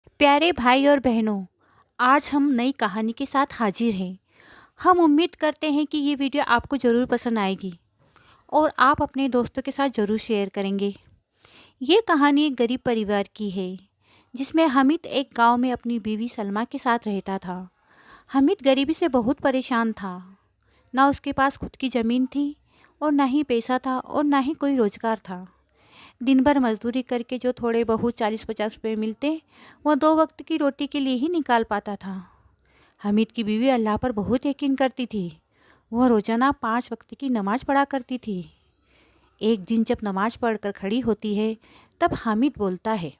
प्यारे भाई और बहनों, आज हम नई कहानी के साथ हाजिर हैं। हम उम्मीद करते हैं कि ये वीडियो आपको ज़रूर पसंद आएगी और आप अपने दोस्तों के साथ ज़रूर शेयर करेंगे। ये कहानी एक गरीब परिवार की है, जिसमें हामिद एक गांव में अपनी बीवी सलमा के साथ रहता था। हामिद गरीबी से बहुत परेशान था। ना उसके पास खुद की ज़मीन थी और ना ही पैसा था और ना ही कोई रोज़गार था। दिन भर मजदूरी करके जो थोड़े बहुत 40-50 रुपये मिलते, वह 2 वक्त की रोटी के लिए ही निकाल पाता था। हामिद की बीवी अल्लाह पर बहुत यकीन करती थी। वह रोज़ाना 5 वक्त की नमाज पढ़ा करती थी। एक दिन जब नमाज पढ़कर खड़ी होती है, तब हामिद बोलता है,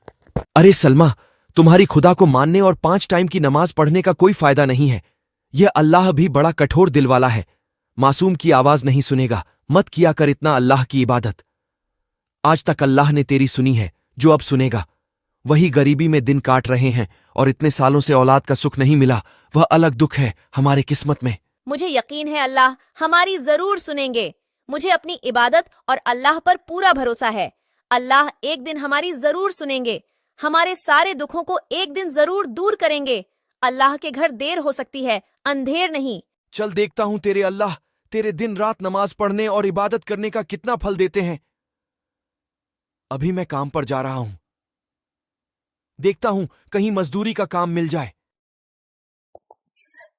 अरे सलमा, तुम्हारी खुदा को मानने और 5 टाइम की नमाज पढ़ने का कोई फायदा नहीं है। यह अल्लाह भी बड़ा कठोर दिल वाला है। मासूम की आवाज नहीं सुनेगा। मत किया कर इतना अल्लाह की इबादत। आज तक अल्लाह ने तेरी सुनी है, जो अब सुनेगा। वही गरीबी में दिन काट रहे हैं और इतने सालों से औलाद का सुख नहीं मिला। वह अलग दुख है हमारे किस्मत में। मुझे यकीन है अल्लाह हमारी जरूर सुनेंगे। मुझे अपनी इबादत और अल्लाह पर पूरा भरोसा है। अल्लाह एक दिन हमारी जरूर सुनेंगे। हमारे सारे दुखों को एक दिन जरूर दूर करेंगे। अल्लाह के घर देर हो सकती है, अंधेर नहीं। चल देखता हूं तेरे अल्लाह तेरे दिन रात नमाज पढ़ने और इबादत करने का कितना फल देते हैं। अभी मैं काम पर जा रहा हूं। देखता हूं कहीं मजदूरी का काम मिल जाए।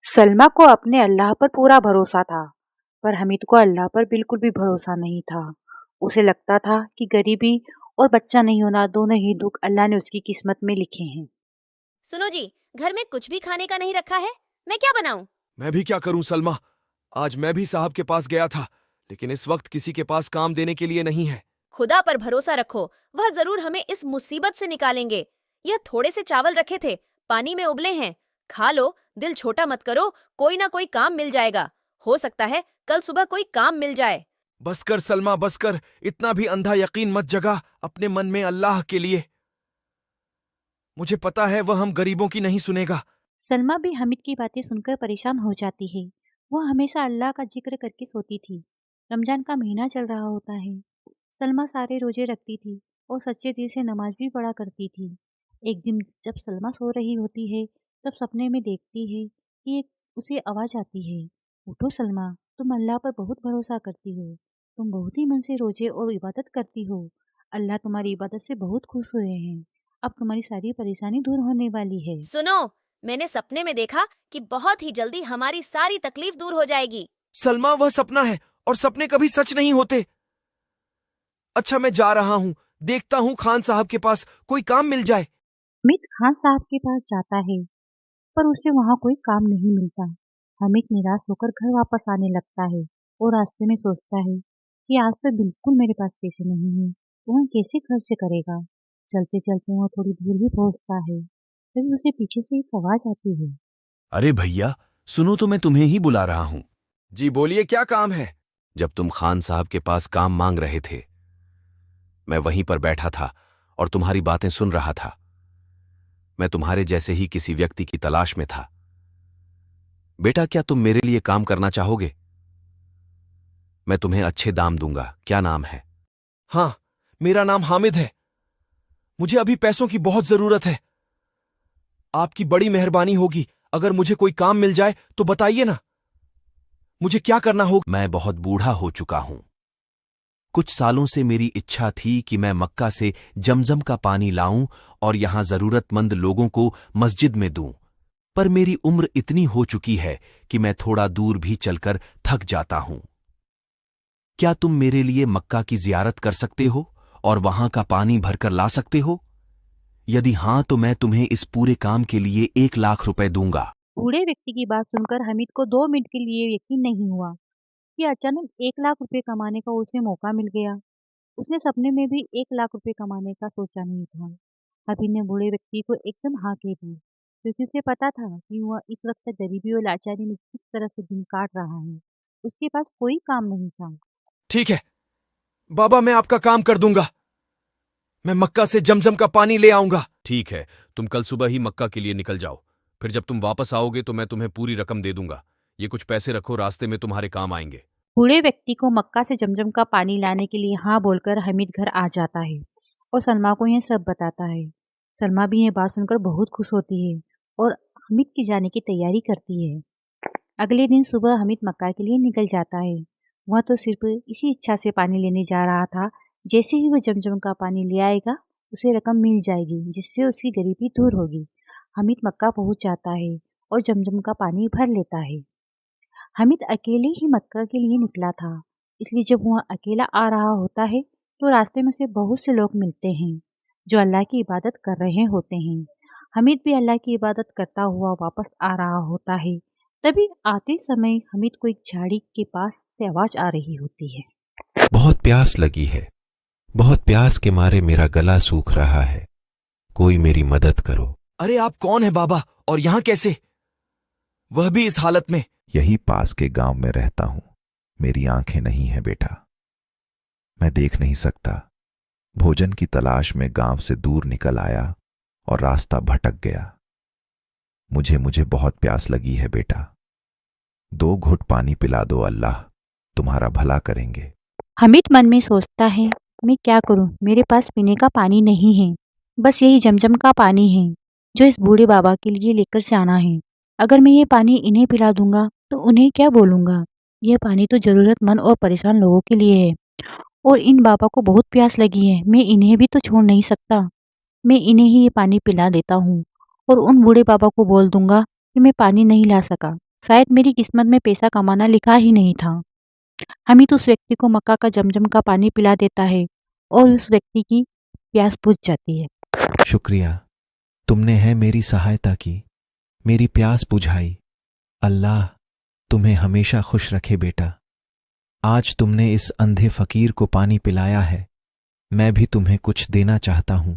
सलमा को अपने अल्लाह पर पूरा भरोसा था, पर हामिद को अल्लाह पर बिल्कुल भी भरोसा नहीं था। उसे लगता था कि गरीबी और बच्चा नहीं होना दोनों ही दुख अल्लाह ने उसकी किस्मत में लिखे हैं। सुनो जी, घर में कुछ भी खाने का नहीं रखा है, मैं क्या बनाऊं? मैं भी क्या करूं सलमा। आज मैं भी साहब के पास गया था, लेकिन इस वक्त किसी के पास काम देने के लिए नहीं है। खुदा पर भरोसा रखो, वह जरूर हमें इस मुसीबत से निकालेंगे। यह थोड़े से चावल रखे थे, पानी में उबले हैं। खा लो, दिल छोटा मत करो, कोई ना कोई काम मिल जाएगा। हो सकता है कल सुबह कोई काम मिल जाए। बस कर सलमा, बस कर। इतना भी अंधा यकीन मत जगा अपने मन में अल्लाह के लिए। मुझे पता है वह हम गरीबों की नहीं सुनेगा। सलमा भी हामिद की बातें सुनकर परेशान हो जाती है। वह हमेशा अल्लाह का जिक्र करके सोती थी। रमजान का महीना चल रहा होता है। सलमा सारे रोजे रखती थी और सच्चे दिल से नमाज भी पढ़ा करती थी। एक दिन जब सलमा सो रही होती है, तब सपने में देखती है कि एक उसे आवाज आती है, उठो सलमा, तुम अल्लाह पर बहुत भरोसा करती हो। तुम बहुत ही मन से रोजे और इबादत करती हो। अल्लाह तुम्हारी इबादत से बहुत खुश हुए हैं। अब तुम्हारी सारी परेशानी दूर होने वाली है। सुनो, मैंने सपने में देखा कि बहुत ही जल्दी हमारी सारी तकलीफ दूर हो जाएगी। सलमा, वह सपना है और सपने कभी सच नहीं होते। अच्छा, मैं जा रहा हूं। देखता हूं खान साहब के पास कोई काम मिल जाए। हामिद खान साहब के पास जाता है, पर उसे वहाँ कोई काम नहीं मिलता। हामिद निराश होकर घर वापस आने लगता है और रास्ते में सोचता है कि आज तो बिल्कुल मेरे पास पैसे नहीं हैं, तो वह कैसे खर्च करेगा। चलते चलते वह थोड़ी दूर भी पहुंचता है, तभी उसे पीछे से एक आवाज आती है। अरे भैया, सुनो तो मैं तुम्हें ही बुला रहा हूं। जी बोलिए, क्या काम है? जब तुम खान साहब के पास काम मांग रहे थे, मैं वहीं पर बैठा था और तुम्हारी बातें सुन रहा था। मैं तुम्हारे जैसे ही किसी व्यक्ति की तलाश में था। बेटा, क्या तुम मेरे लिए काम करना चाहोगे? मैं तुम्हें अच्छे दाम दूंगा। क्या नाम है? हाँ, मेरा नाम हामिद है। मुझे अभी पैसों की बहुत जरूरत है। आपकी बड़ी मेहरबानी होगी। अगर मुझे कोई काम मिल जाए तो बताइए ना। मुझे क्या करना होगा? मैं बहुत बूढ़ा हो चुका हूं। कुछ सालों से मेरी इच्छा थी कि मैं मक्का से जमजम का पानी लाऊं और यहां जरूरतमंद लोगों को मस्जिद में दूं, पर मेरी उम्र इतनी हो चुकी है कि मैं थोड़ा दूर भी चलकर थक जाता हूं। क्या तुम मेरे लिए मक्का की जियारत कर सकते हो और वहां का पानी भरकर ला सकते हो? यदि हां, तो मैं तुम्हें इस पूरे काम के लिए 1 लाख रुपए दूंगा। बूढ़े व्यक्ति की बात सुनकर हामिद को 2 मिनट के लिए यकीन नहीं हुआ कि अचानक 1 लाख रुपए कमाने का उसे मौका मिल गया। उसने सपने में भी 1 लाख रुपए कमाने का सोचा नहीं था। हामिद ने बूढ़े व्यक्ति को एकदम हाँ कह दी, क्योंकि उसे पता था कि वह इस वक्त गरीबी और लाचारी में किस तरह से दिन काट रहा है। उसके पास कोई काम नहीं था। ठीक है बाबा, मैं आपका काम कर दूंगा। मैं मक्का से जमजम का पानी ले आऊंगा। ठीक है, तुम कल सुबह ही मक्का के लिए निकल जाओ। फिर जब तुम वापस आओगे तो मैं तुम्हें पूरी रकम दे दूंगा। ये कुछ पैसे रखो, रास्ते में तुम्हारे काम आएंगे। बूढ़े व्यक्ति को मक्का से जमजम का पानी लाने के लिए हाँ बोलकर हामिद घर आ जाता है और सलमा को यह सब बताता है। सलमा भी ये बात सुनकर बहुत खुश होती है और हामिद के जाने की तैयारी करती है। अगले दिन सुबह हामिद मक्का के लिए निकल जाता है। वह तो सिर्फ इसी इच्छा से पानी लेने जा रहा था, जैसे ही वह जमजम का पानी ले आएगा उसे रकम मिल जाएगी जिससे उसकी गरीबी दूर होगी। हामिद मक्का पहुंच जाता है और जमजम का पानी भर लेता है। हामिद अकेले ही मक्का के लिए निकला था, इसलिए जब वह अकेला आ रहा होता है तो रास्ते में उसे बहुत से लोग मिलते हैं जो अल्लाह की इबादत कर रहे होते हैं। हामिद भी अल्लाह की इबादत करता हुआ वापस आ रहा होता है। तभी आते समय हामिद को एक झाड़ी के पास से आवाज आ रही होती है। बहुत प्यास लगी है, बहुत प्यास के मारे मेरा गला सूख रहा है, कोई मेरी मदद करो। अरे आप कौन है बाबा, और यहां कैसे, वह भी इस हालत में? यही पास के गांव में रहता हूं। मेरी आंखें नहीं है बेटा, मैं देख नहीं सकता। भोजन की तलाश में गांव से दूर निकल आया और रास्ता भटक गया। मुझे बहुत प्यास लगी है बेटा, 2 घुट पानी पिला दो, अल्लाह तुम्हारा भला करेंगे। हामिद मन में सोचता है, मैं क्या करूं, मेरे पास पीने का पानी नहीं है, बस यही जमजम का पानी है जो इस बूढ़े बाबा के लिए लेकर जाना है। अगर मैं ये पानी इन्हें पिला दूंगा तो उन्हें क्या बोलूंगा? यह पानी तो जरूरतमंद और परेशान लोगों के लिए है और इन बाबा को बहुत प्यास लगी है, मैं इन्हें भी तो छोड़ नहीं सकता। मैं इन्हें ही ये पानी पिला देता हूँ और उन बूढ़े बाबा को बोल दूंगा कि मैं पानी नहीं ला सका, शायद मेरी किस्मत में पैसा कमाना लिखा ही नहीं था। हामिद उस व्यक्ति को मक्का का जमजम का पानी पिला देता है और उस व्यक्ति की प्यास बुझ जाती है। शुक्रिया, तुमने है मेरी सहायता की, मेरी प्यास बुझाई। अल्लाह तुम्हें हमेशा खुश रखे बेटा। आज तुमने इस अंधे फकीर को पानी पिलाया है, मैं भी तुम्हें कुछ देना चाहता हूं।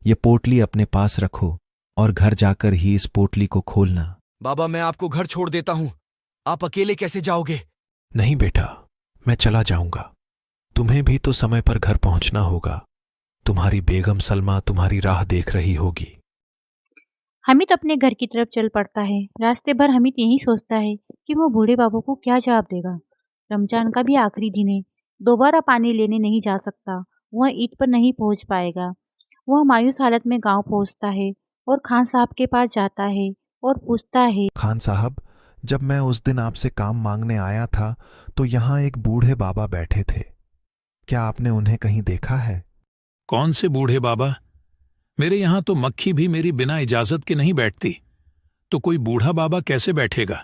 ये पोटली अपने पास रखो और घर जाकर ही इस पोटली को खोलना। बाबा मैं आपको घर छोड़ देता हूं, आप अकेले कैसे जाओगे? नहीं बेटा, मैं चला जाऊंगा, तुम्हें भी तो समय पर घर पहुंचना होगा। तुम्हारी बेगम सलमा तुम्हारी राह देख रही होगी। हामिद अपने घर की तरफ चल पड़ता है। रास्ते भर हामिद यही सोचता है कि वो बूढ़े बाबू को क्या जवाब देगा। रमजान का भी आखिरी दिन है, दोबारा पानी लेने नहीं जा सकता, वह ईद पर नहीं पहुंच पाएगा। वह मायूस हालत में गांव पहुंचता है और खान साहब के पास जाता है और पूछता है, खान साहब, जब मैं उस दिन आपसे काम मांगने आया था तो यहाँ एक बूढ़े बाबा बैठे थे, क्या आपने उन्हें कहीं देखा है? कौन से बूढ़े बाबा? मेरे यहां तो मक्खी भी मेरी बिना इजाजत के नहीं बैठती, तो कोई बूढ़ा बाबा कैसे बैठेगा?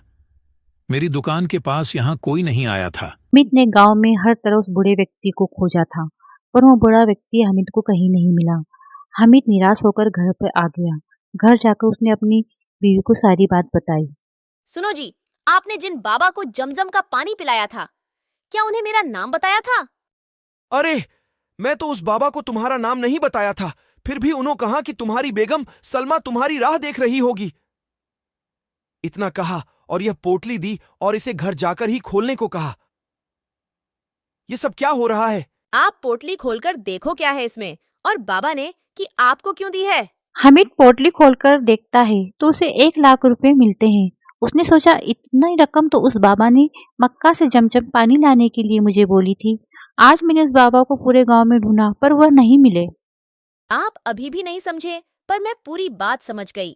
मेरी दुकान के पास यहां कोई नहीं आया था। हामिद ने गांव में हर तरह उस बूढ़े व्यक्ति को खोजा था, पर वो बूढ़ा व्यक्ति हामिद को कहीं नहीं मिला। हामिद निराश होकर घर पर आ गया। घर जाकर उसने अपनी बीवी को सारी बात बताई। सुनो जी, आपने जिन बाबा को जमजम का पानी पिलाया था, क्या उन्हें मेरा नाम बताया था? अरे मैं तो उस बाबा को तुम्हारा नाम नहीं बताया था, फिर भी उन्होंने कहा कि तुम्हारी बेगम सलमा तुम्हारी राह देख रही होगी। इतना कहा और यह पोटली दी और इसे घर जाकर ही खोलने को कहा। यह सब क्या हो रहा है? आप पोटली खोलकर देखो क्या है इसमें, और बाबा ने कि आपको क्यों दी है? हामिद पोटली खोलकर देखता है तो उसे 1 लाख रुपए मिलते हैं। उसने सोचा, इतनी रकम तो उस बाबा ने मक्का से जमजम पानी लाने के लिए मुझे बोली थी। आज मैंने उस बाबा को पूरे गांव में ढूंढा पर वह नहीं मिले। आप अभी भी नहीं समझे, पर मैं पूरी बात समझ गई।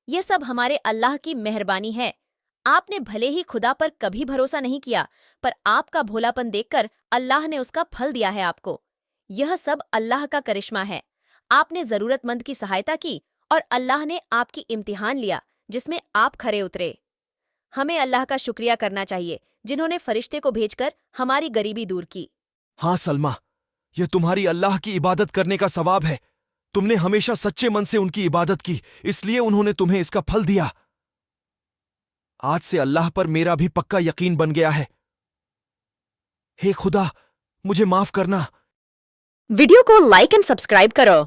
यह सब हमारे अल्लाह की मेहरबानी है। आपने भले ही खुदा पर कभी भरोसा नहीं किया, पर आपका भोलापन देखकर अल्लाह ने उसका फल दिया है आपको। यह सब अल्लाह का करिश्मा है। आपने जरूरतमंद की सहायता की और अल्लाह ने आपकी इम्तिहान लिया जिसमें आप खरे उतरे। हमें अल्लाह का शुक्रिया करना चाहिए जिन्होंने फरिश्ते को भेजकर हमारी गरीबी दूर की। हाँ सलमा, यह तुम्हारी अल्लाह की इबादत करने का सवाब है। तुमने हमेशा सच्चे मन से उनकी इबादत की, इसलिए उन्होंने तुम्हें इसका फल दिया। आज से अल्लाह पर मेरा भी पक्का यकीन बन गया है। हे खुदा, मुझे माफ करना। वीडियो को लाइक एंड सब्सक्राइब करो।